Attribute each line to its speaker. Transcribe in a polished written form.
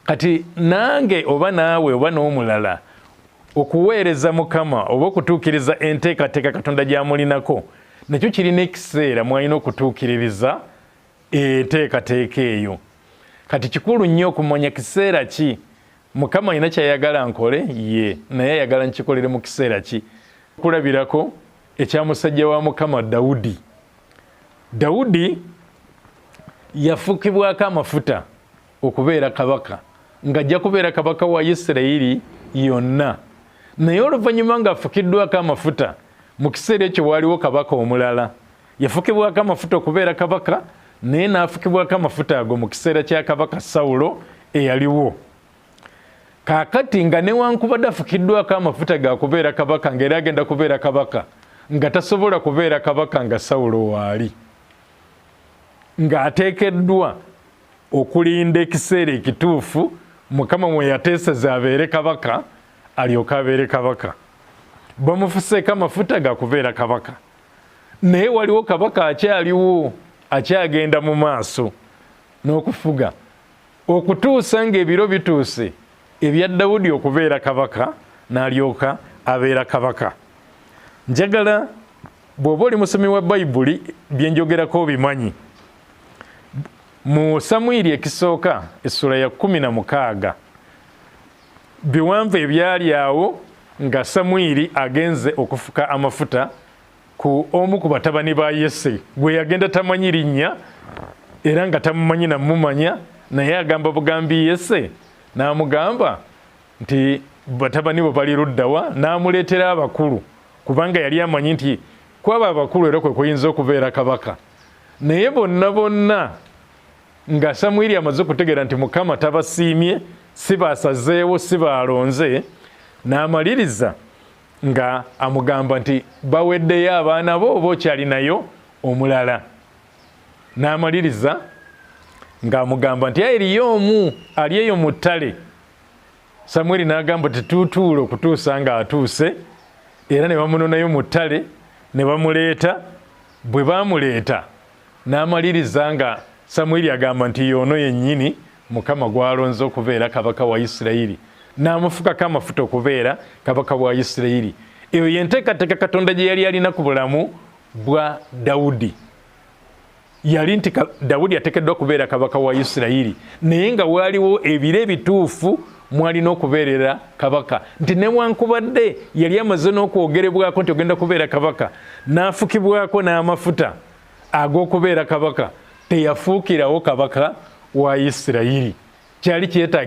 Speaker 1: kati nange oba naawe oba n'omulala okuweereza Mukama oba okutuukiriza enteekateeka Katonda gy'amulinako nakyo kirina ekiseera mwalina okutuukiririza enteekateeka eyo. Kati kikulu nnyo okumanya kiseera ki Mukama alina kyayagala nkole ye naye ayagala nkikolere mu kiseera ki. Kulabirako ekya musajja wa Mukama Dawudi. Dawudi yafukibwako amafuta okubeera kabaka ng'ajja kubeera kabaka wa Isirayiri yonna, naye oluvannyuma ng'afukiddwako amafuta mu kiseera ekyo waaliwo kabaka omulala. Yafukibwako amafuta okubeera kabaka naye n'afukibwako amafuta ago mu kiseera kya kabaka Sawulo eyaliwo. Kaakati nga newankubadde afukiddwako amafuta ga kubeera kabaka ng'era agenda kubeera kabaka nga tasobola kubeera kabaka nga Sawulo waali, ng'ateekeddwa okulinda ekiseera ekituufu Mukama mwe yateeseza abeere kabaka alyoke abeere kabaka. Bamufuseeko amafuta ga kubeera kabaka naye waliwo kabaka akyaliwo akyagenda mu maaso n'okufuga okutuusa ng'ebiro bituuse ebya Dawudi okubeera kabaka n'alyoka abeera kabaka. Njagala bw'oba oli musomi wa Bayibuli byenjogerako obimanyi. Mu Samwiri ekisooka essula ya 16 biwanvu ebyali awo nga Samwiri agenze okufuka amafuta ku omu ku batabani ba Yese gwe yagenda tamanyi linnya era nga tamumanyi namumanya, naye agamba bugambi Yese n'amugamba nti batabani bo bali luddawa, n'amuleetera abakulu kubanga yali amanyi nti kwaba abakulu era kwe kuyinza okubeera kabaka. Naye bonna nga Samwiri amaze okutegeera nti Mukama tabasiimye, si basazeewo, si balonze, n'amaliriza nga amugamba nti baweddeyo abaana bo oba okyalinayo omulala. N'amaliriza ng'amugamba nti eriyo omu ali eyo mu ttale. Samwiri n'agamba tetuutuule okutuusa ng'atuuse, era ne bamunonayo mu ttale ne bamuleeta. Bwe baamuleeta n'amaliriza nga Samwiri agamba nti y'ono yennyini Mukama gw'alonze okubeera kabaka wa Isirayiri, n'amufukako amafuta okubeera kabaka wa Isirayiri. Eyo yenteekateeka Katonda gye yali alina ku bulamu bwa Dawudi. Yali nti Dawudi ateekeddwa okubeera kabaka wa Isirayiri, naye nga waaliwo ebiro ebituufu mwalina okubeerera kabaka, nti newankubadde yali amaze n'okwogerebwako nti ogenda kubeera kabaka n'afukibwako n'amafuta ag'okubeera kabaka, teyafuukirawo kabaka wa Isirayiri. Kyali kyetaaga